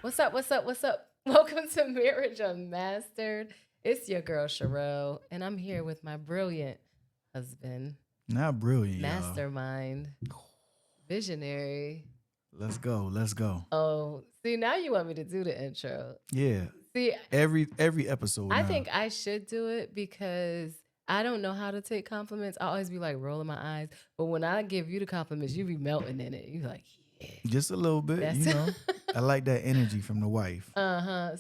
What's up? What's up? What's up? Welcome to Marriage Unmastered. It's your girl Shireal, and I'm here with my brilliant husband, Not brilliant, mastermind, visionary. Let's go. Let's go. Oh, see, now you want me to do the intro. Yeah. See, Every episode. I now. think I should do it because I don't know how to take compliments. I always be like rolling my eyes, but when I give you the compliments, you be melting in it. You like, yeah. Just a little bit, you know. I like that energy from the wife.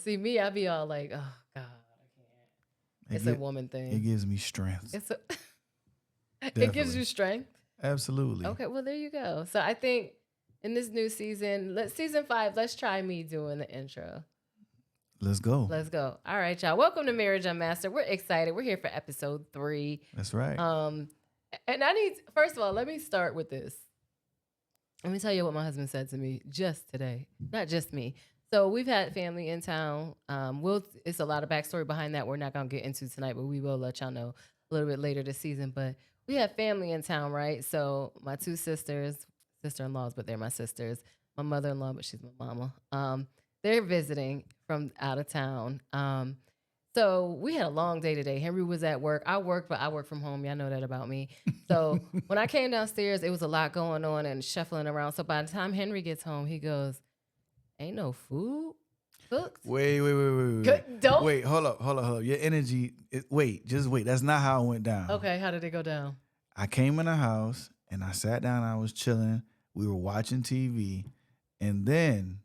See me, I be all like, oh God, I can't. It's a woman thing. It gives me strength. It gives you strength. Absolutely. Okay, well there you go. So I think in this new season, season 5, let's try me doing the intro. Let's go. Let's go. All right, y'all. Welcome to Marriage Unmastered. We're excited. We're here for episode 3. That's right. And first of all, let me start with this. Let me tell you what my husband said to me just today. Not just me. So we've had family in town. It's a lot of backstory behind that we're not going to get into tonight, but we will let y'all know a little bit later this season. But we have family in town, right? So my 2 sisters, sister-in-laws, but they're my sisters. My mother-in-law, but she's my mama. They're visiting from out of town. So we had a long day today. Henry was at work. I worked, but I work from home. Y'all know that about me. So when I came downstairs, it was a lot going on and shuffling around. So by the time Henry gets home, he goes, ain't no food cooked? Wait. Don't. Wait, hold up. Your energy, just wait. That's not how it went down. Okay, how did it go down? I came in the house and I sat down. I was chilling. We were watching TV. And then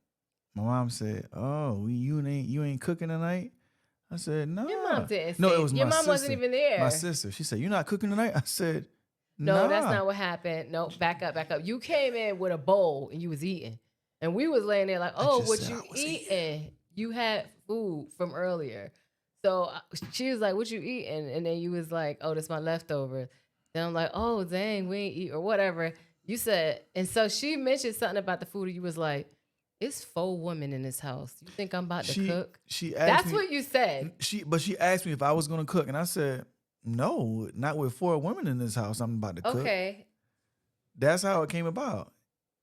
my mom said, oh, you ain't cooking tonight? I said, no. Your mom didn't. No, it was your my mom sister. wasn't even there. My sister. She said, you're not cooking tonight? I said, no, that's not what happened. No, back up. You came in with a bowl and you was eating. And we was laying there like, oh, what you eating? You had food from earlier. So she was like, what you eating? And then you was like, oh, that's my leftover. Then I'm like, oh, dang, we ain't eat or whatever. You said, and so she mentioned something about the food. And you was like, it's 4 women in this house. You think I'm about to cook? She asked me, what you said. She asked me if I was going to cook. And I said, no, not with 4 women in this house. I'm about to cook. Okay. That's how it came about.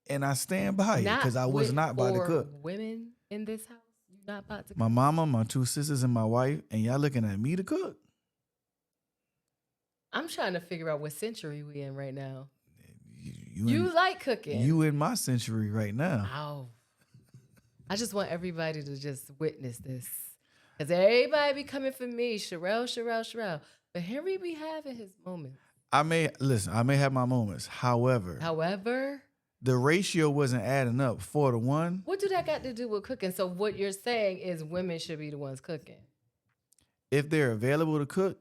And I stand by it because I was not about to cook. Women in this house? You not about to cook? My mama, my 2 sisters, and my wife. And y'all looking at me to cook? I'm trying to figure out what century we in right now. You like cooking. You in my century right now. Wow. I just want everybody to just witness this. Because everybody be coming for me. Shireal. But Henry be having his moments. I may have my moments. However, the ratio wasn't adding up 4 to 1. What do that got to do with cooking? So what you're saying is women should be the ones cooking. If they're available to cook,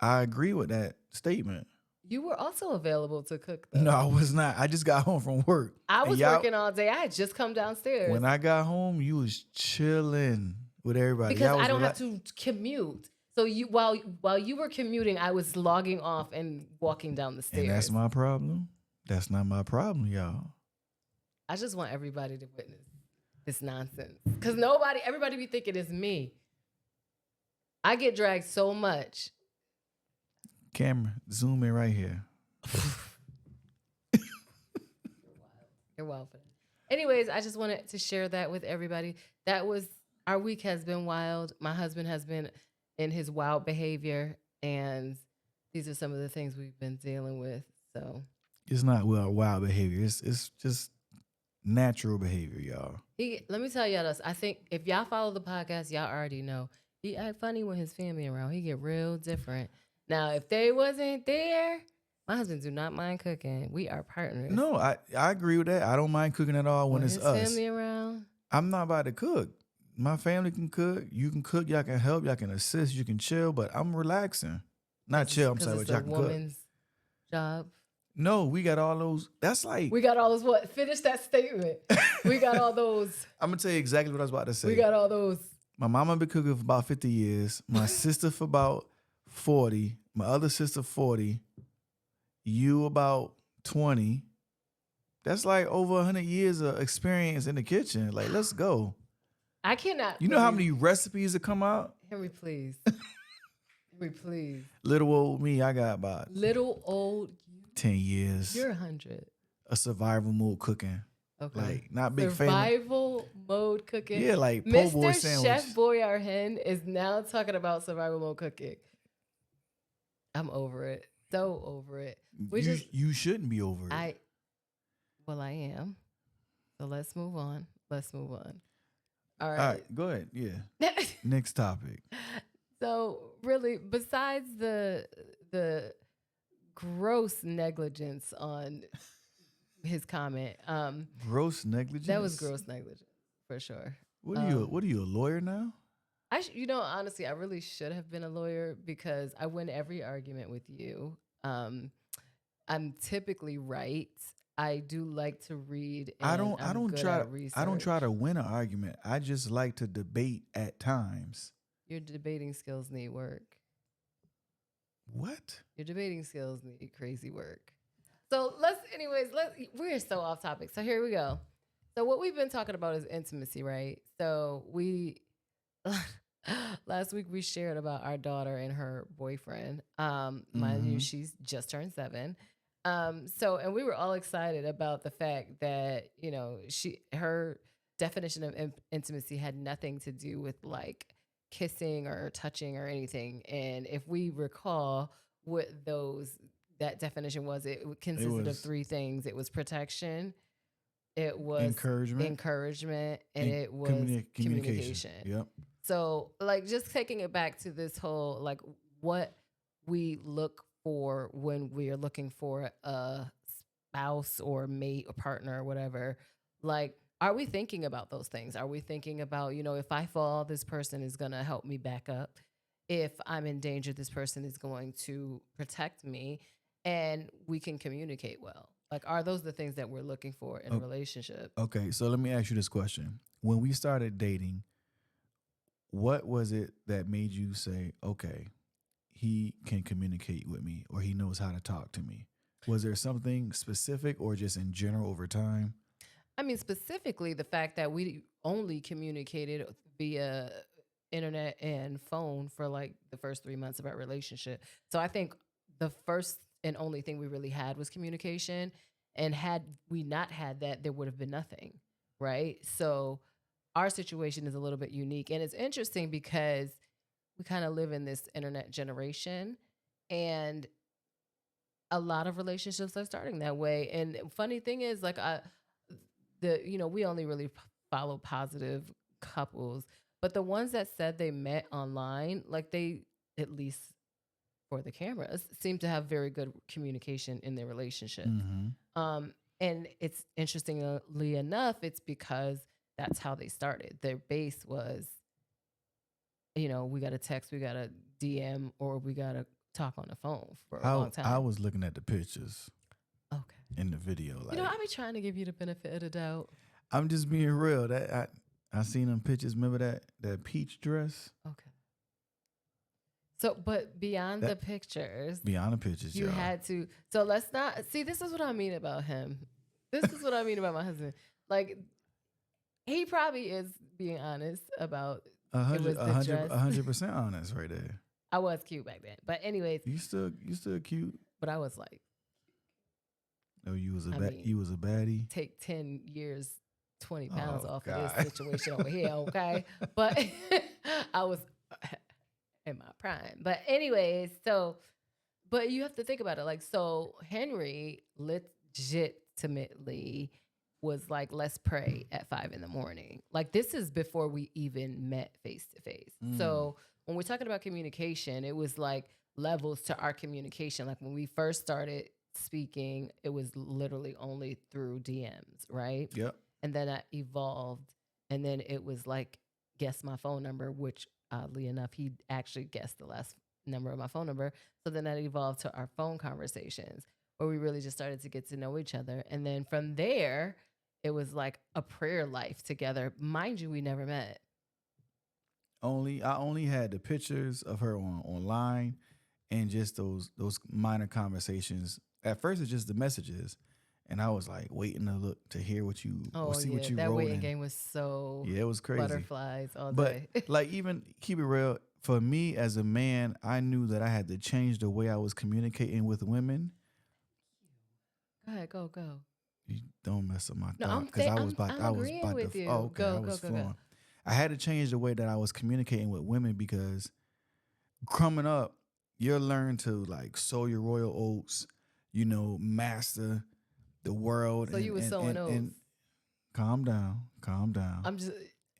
I agree with that statement. You were also available to cook, though. No, I was not. I just got home from work. I was working all day. I had just come downstairs. When I got home, you was chilling with everybody. Because I don't have to commute. So you while you were commuting, I was logging off and walking down the stairs. And that's my problem. That's not my problem, y'all. I just want everybody to witness this nonsense. Because everybody be thinking it's me. I get dragged so much. Camera, zoom in right here. You're wild for that. Anyways, I just wanted to share that with everybody. Our week has been wild. My husband has been in his wild behavior, and these are some of the things we've been dealing with. So it's not wild behavior. It's just natural behavior, y'all. Let me tell y'all this. I think if y'all follow the podcast, y'all already know he act funny when his family around. He get real different. Now, if they wasn't there, my husband do not mind cooking. We are partners. No, I agree with that. I don't mind cooking at all when it's us. Family around. I'm not about to cook. My family can cook. You can cook. Y'all can help. Y'all can assist. You can chill. But I'm relaxing. Not chill. I'm sorry, but y'all can cook. Woman's job. No, we got all those. That's like we got all those. What? Finish that statement. We got all those. I'm gonna tell you exactly what I was about to say. We got all those. My mama been cooking for about 50 years. My sister for about 40. My other sister 40. You about 20. That's like over 100 years of experience in the kitchen. Like, let's go. I cannot. You know how many recipes that come out? Henry, please. Please. Little old me, I got about Little old 10 years You're 100. of survival mode cooking. Okay. Like, not big fan. Survival mode cooking. Yeah, like po' boy Mr. sandwich. Chef Boyardee is now talking about survival mode cooking. I'm over it. So over it. You shouldn't be over it. I am. So let's move on. All All right. right, go ahead. Yeah. Next topic. So really, besides the gross negligence on his comment, Gross negligence. that was gross negligence for sure. What are you, a lawyer now? Honestly, I really should have been a lawyer because I win every argument with you. I'm typically right. I do like to read. And I don't try to win an argument. I just like to debate at times. Your debating skills need work. What? Your debating skills need crazy work. So we're so off topic. So here we go. So what we've been talking about is intimacy, right? So last week we shared about our daughter and her boyfriend. Mind you, she's just turned 7. And we were all excited about the fact that, her definition of intimacy had nothing to do with like kissing or touching or anything. And if we recall what that definition was, it consisted of 3 things. It was protection, it was encouragement, and it was communication. Yep. So like just taking it back to this whole, like what we look for when we are looking for a spouse or mate or partner or whatever, like, are we thinking about those things? Are we thinking about, if I fall, this person is going to help me back up. If I'm in danger, this person is going to protect me, and we can communicate well. Like, are those the things that we're looking for in a relationship? Okay, so let me ask you this question. When we started dating, what was it that made you say, okay, he can communicate with me, or he knows how to talk to me? Was there something specific, or just in general over time? I mean, specifically the fact that we only communicated via internet and phone for like the first 3 months of our relationship. So I think the first and only thing we really had was communication. And had we not had that, there would have been nothing, right? So our situation is a little bit unique. And it's interesting because we kind of live in this internet generation, and a lot of relationships are starting that way. And funny thing is, like, we only really follow positive couples, but the ones that said they met online, like they, at least for the cameras, seem to have very good communication in their relationship. And it's interestingly enough, it's because that's how they started. Their base was, we got to text, we got to DM, or we got to talk on the phone for a long time. I was looking at the pictures. Okay. In the video, like, I be trying to give you the benefit of the doubt. I'm just being real. That I seen them pictures. Remember that peach dress? Okay. So, but beyond the pictures, you had to. So let's not see. This is what I mean about him. This is what I mean about my husband. Like, he probably is being honest about 100% honest right there. I was cute back then, but anyways, you still cute. But I was like, oh, you was a baddie. Take 10 years, 20 pounds off of this situation over here, okay? But I was in my prime. But anyways, but you have to think about it. Like, so Henry legitimately was like, let's pray at 5 a.m. Like, this is before we even met face to face. So when we're talking about communication, it was like levels to our communication. Like when we first started speaking, it was literally only through DMs, right? Yep. And then that evolved, and then it was like, guess my phone number, which oddly enough, he actually guessed the last number of my phone number. So then that evolved to our phone conversations, where we really just started to get to know each other. And then from there, it was like a prayer life together. Mind you, we never met. I only had the pictures of her online, and just those minor conversations. At first, it's just the messages, and I was like waiting to hear what you see what you that wrote. waiting game was so it was crazy. Butterflies all day. But like, even keep it real, for me as a man, I knew that I had to change the way I was communicating with women. Go ahead, go. You don't mess up my No, thought because I'm I was agreeing about to. with you. Oh, okay, I was Go. flowing. I had to change the way that I was communicating with women because coming up, you're learning to like sow your royal oats, master the world So you were sowing oats. and calm down, I'm just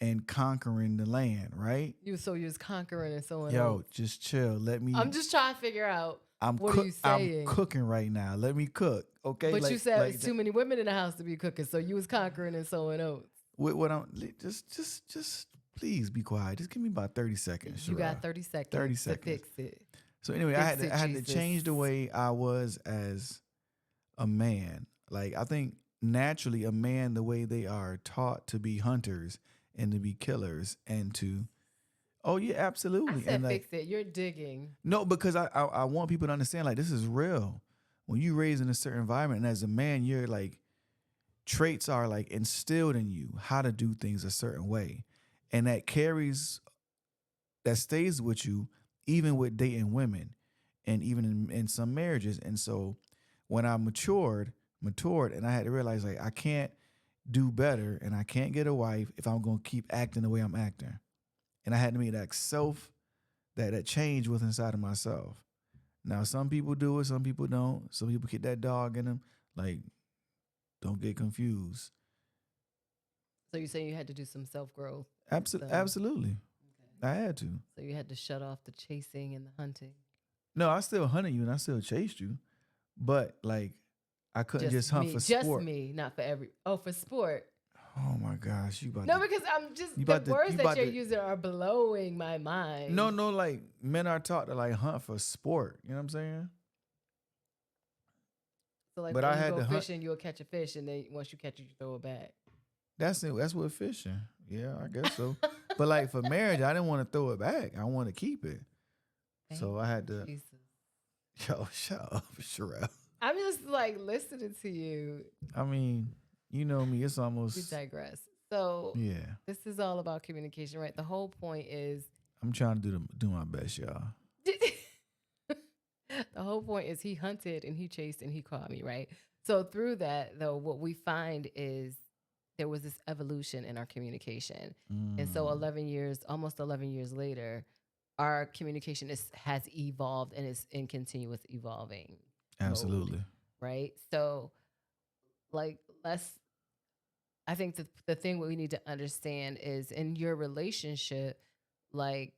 and conquering the land, right? you was conquering and sowing Yo, oats. just chill. Let me. I'm just trying to figure out what are you I'm saying. cooking right now. Let me cook, okay? But like, you said like it's too many women in the house to be cooking, so you was conquering and sowing oats. with what I'm just please be quiet. Just give me about 30 seconds. You Sherrod. got 30 seconds, 30 to seconds. fix it. So anyway, Fix I it, had to Jesus. change the way I was as a man. Like I think naturally a man, the way they are taught to be hunters and to be killers and to oh yeah, absolutely. I said and like fix it. You're digging. no, because I want people to understand like this is real. When you raise in a certain environment and as a man, you're like traits are like instilled in you how to do things a certain way. And that stays with you even with dating women and even in some marriages. And so when I matured and I had to realize like I can't do better and I can't get a wife if I'm gonna keep acting the way I'm acting. And I had to make that change with inside of myself. Now some people do it, some people don't. Some people get that dog in them. Like, don't get confused. So you're saying you had to do some self-growth. Absolutely. Okay. I had to. So you had to shut off the chasing and the hunting. No, I still hunted you and I still chased you. But like I couldn't just hunt for sport. Just me, not for for sport. Oh my gosh, you about No, to, because I'm just you the about to- words you that about you're to- using are blowing my mind. No, like men are taught to like hunt for sport. You know what I'm saying? So like But when I you had go to hunt. fishing, you'll catch a fish, and then once you catch it, you throw it back. That's it. That's what fishing. Yeah, I guess so. But like for marriage, I didn't want to throw it back. I want to keep it. So I had to. Jesus. Yo, shut up, Shireal. I'm just like listening to you. I mean, you know me. It's We almost digress. So yeah. this is all about communication, right? The whole point is I'm trying to do my best, y'all. the whole point is he hunted and he chased and he caught me, right? So through that, though, what we find is there was this evolution in our communication. And so 11 years, almost 11 years later, our communication has evolved and is in continuous evolving. Absolutely. Mode, right? So like I think the thing we need to understand is in your relationship, like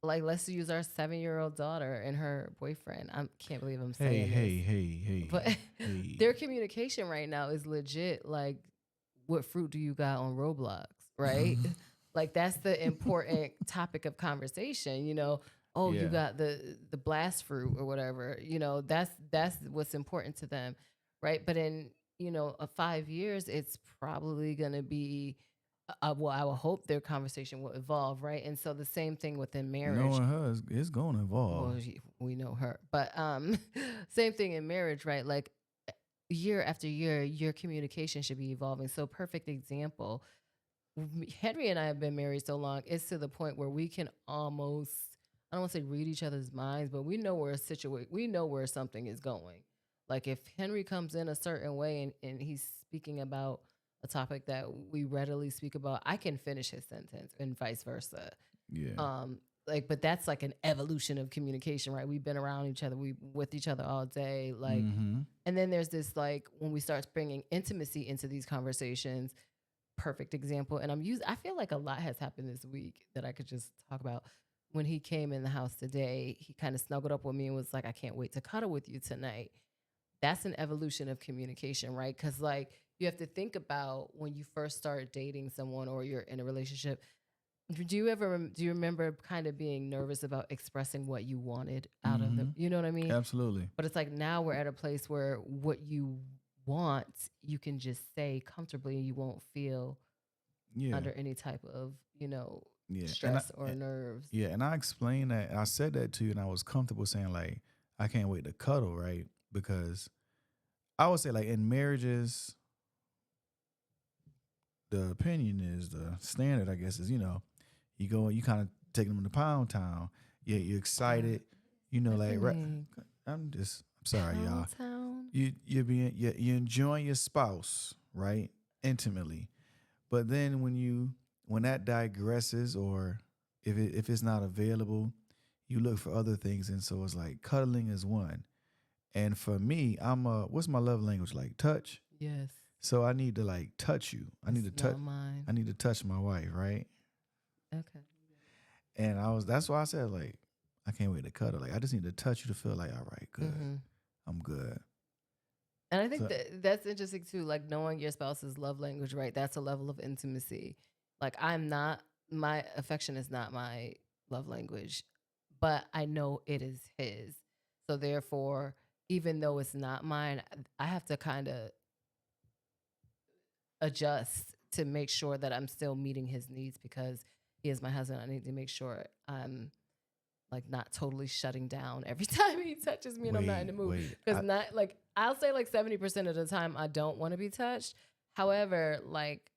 let's use our 7-year-old daughter and her boyfriend. I can't believe I'm saying this. Hey. But their communication right now is legit. Like, what fruit do you got on Roblox, right? Like that's the important topic of conversation. Oh, you got the blast fruit or whatever. That's what's important to them, right? But in 5 years, it's probably gonna be. Well, I will hope their conversation will evolve, right? And so the same thing within marriage. Knowing her is going to evolve. Well, we know her, but same thing in marriage, right? Like year after year, your communication should be evolving. So perfect example, Henry and I have been married so long, it's to the point where we can almost, I don't want to say read each other's minds, but we know we know where something is going. Like if Henry comes in a certain way and he's speaking about a topic that we readily speak about, I can finish his sentence and vice versa. Yeah. But that's like an evolution of communication, right? We've been around each other, we with each other all day, like, and then there's this like when we start bringing intimacy into these conversations. Perfect example, and I feel like a lot has happened this week that I could just talk about. When he came in the house today, he kind of snuggled up with me and was like, "I can't wait to cuddle with you tonight." That's an evolution of communication, right? Because like you have to think about when you first start dating someone or you're in a relationship. Do you remember kind of being nervous about expressing what you wanted out of them? You know what I mean? Absolutely. But it's like now we're at a place where what you want, you can just say comfortably and you won't feel under any type of, stress or nerves. Yeah. And I explained that. I said that to you and I was comfortable saying like, I can't wait to cuddle, right? Because I would say like in marriages, the opinion is the standard, I guess, is, you go and you kind of taking them to Pound Town. Yeah, you're excited. You know, like I'm sorry, y'all. Town? You're enjoying your spouse, right? Intimately. But then when that digresses, or if it's not available, you look for other things. And so it's like cuddling is one. And for me, what's my love language like? Touch. Yes. So I need to like touch you. I need to touch. Mine. I need to touch my wife, right? Okay. And that's why I said, like, I can't wait to cuddle. Like, I just need to touch you to feel like, all right, good. Mm-hmm. I'm good. And I think that's interesting too, like knowing your spouse's love language, right? That's a level of intimacy. Like my affection is not my love language, but I know it is his. So therefore, even though it's not mine, I have to kind of adjust to make sure that I'm still meeting his needs because he is my husband. I need to make sure I'm like not totally shutting down every time he touches me and I'm not in the mood. Because I'll say like 70% of the time I don't want to be touched. However, like,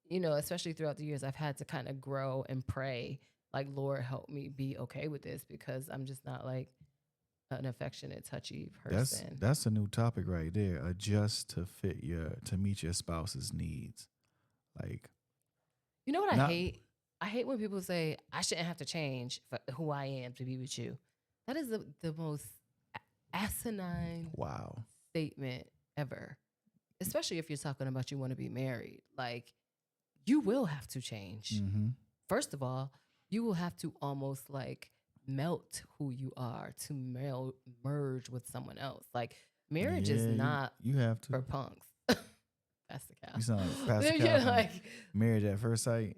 you know, especially throughout the years, I've had to kind of grow and pray, like, Lord, help me be okay with this because I'm just not like an affectionate, touchy person. That's a new topic right there. Adjust to meet your spouse's needs. Like, you know what I hate? I hate when people say, I shouldn't have to change for who I am to be with you. That is the most asinine statement ever. Especially if you're talking about you want to be married. Like, you will have to change. Mm-hmm. First of all, you will have to almost like melt who you are to merge with someone else. Like, marriage is not you have to. for punks. That's the cow. You sound like Pastor Cow. Like, married at first sight.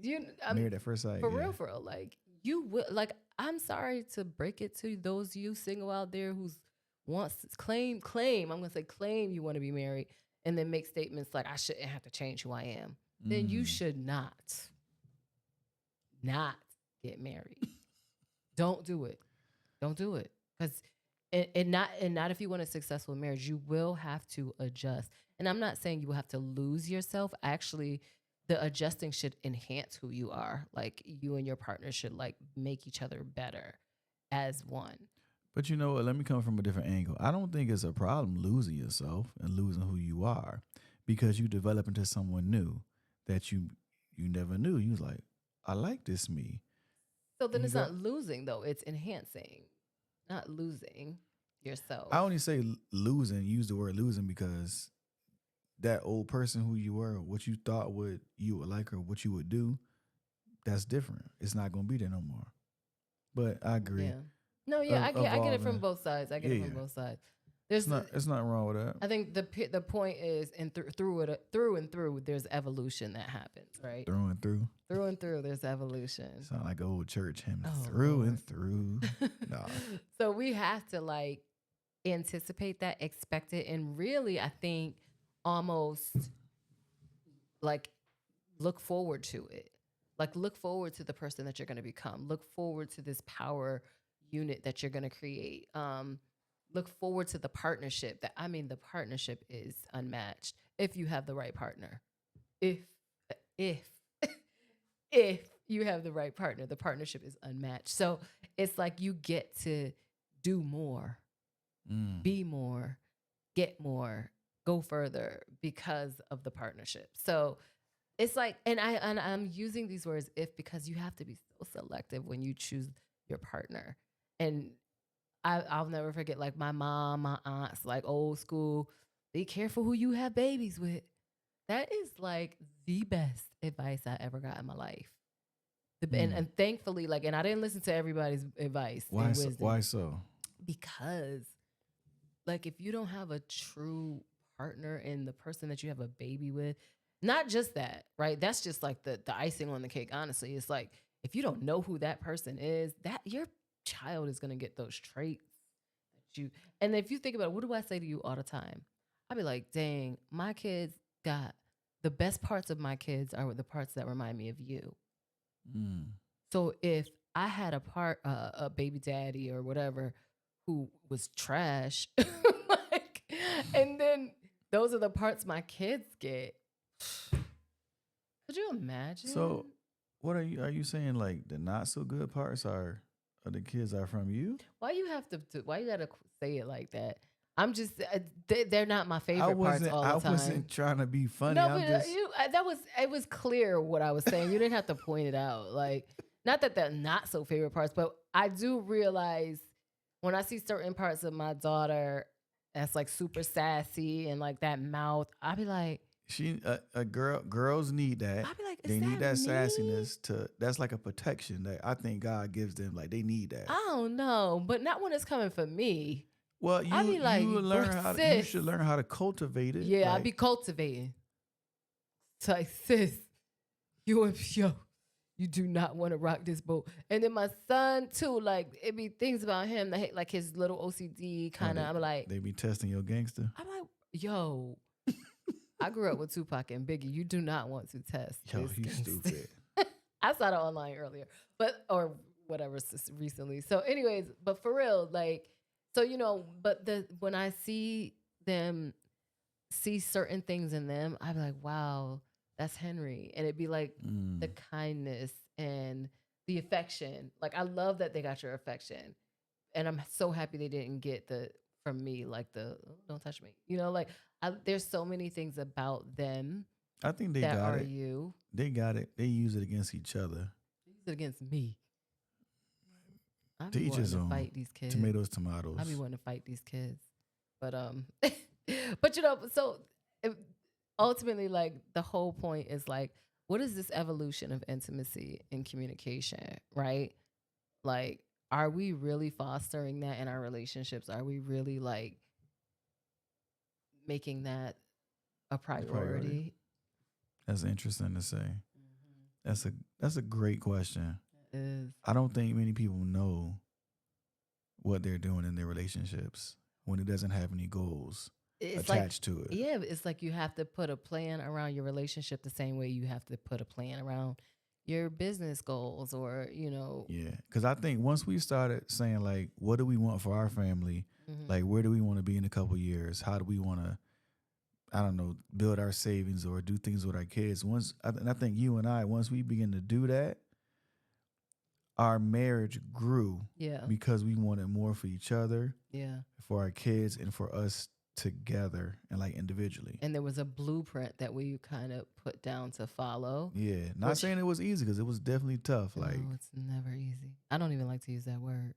Married at first sight. For real. Like, you will. Like, I'm sorry to break it to those you single out there who's wants to claim. I'm gonna say claim you want to be married, and then make statements like I shouldn't have to change who I am. Then you should not get married. Don't do it. Don't do it. Because and not if you want a successful marriage, you will have to adjust. And I'm not saying you will have to lose yourself. Actually, the adjusting should enhance who you are. Like, you and your partner should like make each other better as one. But you know what? Let me come from a different angle. I don't think it's a problem losing yourself and losing who you are because you develop into someone new that you never knew. You was like, I like this me. So then it's not losing, though. It's enhancing, not losing yourself. I only say use the word losing because that old person who you were, what you thought you would like or what you would do, that's different. It's not going to be there no more. But I agree. Yeah. No, yeah, I get it from both sides. I get it from both sides. There's nothing wrong with that. I think the point is, and through and through, there's evolution that happens, right? Through and through, there's evolution. Sound like an old church hymn. Through and through. Nah. So we have to like anticipate that, expect it, and really, I think almost like look forward to it. Like, look forward to the person that you're going to become. Look forward to this power unit that you're going to create. Look forward to the partnership. The partnership is unmatched if you have the right partner. If you have the right partner, the partnership is unmatched. So it's like you get to do more, be more, get more, go further because of the partnership. So it's like, and I'm using these words because you have to be so selective when you choose your partner. And I'll never forget, like, my mom, my aunts, like, old school, be careful who you have babies with. That is like the best advice I ever got in my life. And thankfully, like, and I didn't listen to everybody's advice. Why so? Because, like, if you don't have a true partner in the person that you have a baby with, not just that, right? That's just like the icing on the cake, honestly. It's like, if you don't know who that person is, that your child is going to get those traits that you, and if you think about it, what do I say to you all the time? I'll be like, dang, my kids got the best parts of my kids are the parts that remind me of you. So if I had a baby daddy or whatever who was trash, like, and then those are the parts my kids get. Could you imagine? So What are you saying? Like the not so good parts are the kids are from you? Why you have to why you gotta say it like that? I'm just they're not my I favorite parts wasn't. all I the time. wasn't trying to be funny. No, I'm but just. that was it was clear what I was saying. You didn't have to point it out. Like, not that they're not so favorite parts, but I do realize when I see certain parts of my daughter that's like super sassy and like that mouth, I'll be like, Girls need that. I'll be like, is They need that me? sassiness that's like a protection that I think God gives them. Like they need that. I don't know, but not when it's coming from me. Well, I be like, you learn how to, you sis. should learn how to cultivate it. Yeah, like, I be cultivating. It's like, sis, you do not want to rock this boat. And then my son too, like it be things about him that like his little OCD kind of. I'm like, they be testing your gangster. I'm like, yo, I grew up with Tupac and Biggie. You do not want to test. Yo, this he's gangster. stupid. I saw it online earlier, or whatever recently. So, anyways, but for real, like, so but when I see them see certain things in them, I be like, wow, that's Henry, and it'd be like the kindness and the affection. Like, I love that they got your affection, and I'm so happy they didn't get from me, like oh, don't touch me. Like there's so many things about them. I think they that got are it. you. They got it. They use it against each other. They use it against me. I To be each wanting his to own. fight these kids. Tomatoes. I be wanting to fight these kids, but but so ultimately, like the whole point is like, what is this evolution of intimacy and communication, right? Like, are we really fostering that in our relationships? Are we really like making that a priority? That's interesting to say. Mm-hmm. That's a great question. It is. I don't think many people know what they're doing in their relationships when it doesn't have any goals attached to it. Yeah, it's like you have to put a plan around your relationship the same way you have to put a plan around your business goals or. Yeah, because I think once we started saying like, what do we want for our family? Mm-hmm. Like, where do we want to be in a couple of years? How do we want to, I don't know, build our savings or do things with our kids? And I think you and I, once we begin to do that, our marriage grew. Yeah. Because we wanted more for each other. Yeah. For our kids and for us together and like individually. And there was a blueprint that we kind of put down to follow. Yeah. Not saying it was easy because it was definitely tough. No, it's never easy. I don't even like to use that word.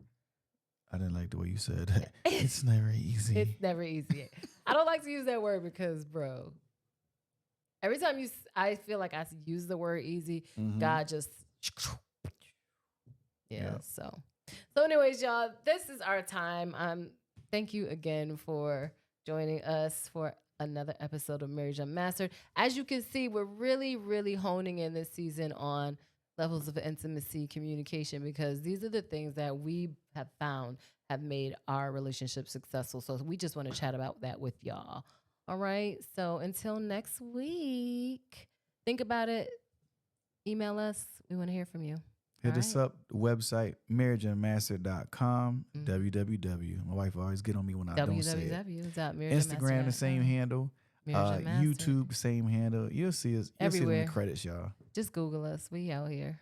I didn't like the way you said that. It's never easy. It's never easy. I don't like to use that word because, bro, every time I feel like I use the word easy, mm-hmm. God just, yeah. So anyways, y'all, this is our time. Thank you again for joining us for another episode of Marriage Unmastered. As you can see, we're really, really honing in this season on levels of intimacy, communication, because these are the things that we have found have made our relationship successful. So we just want to chat about that with y'all. All right. So until next week, think about it. Email us. We want to hear from you. Hit us up, website, marriageunmastered.com, www. My wife always get on me when I don't say it. Instagram, the same handle. YouTube, same handle. You'll see us. You'll see it in the credits, y'all. Just Google us. We out here.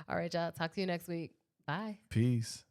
All right, y'all. Talk to you next week. Bye. Peace.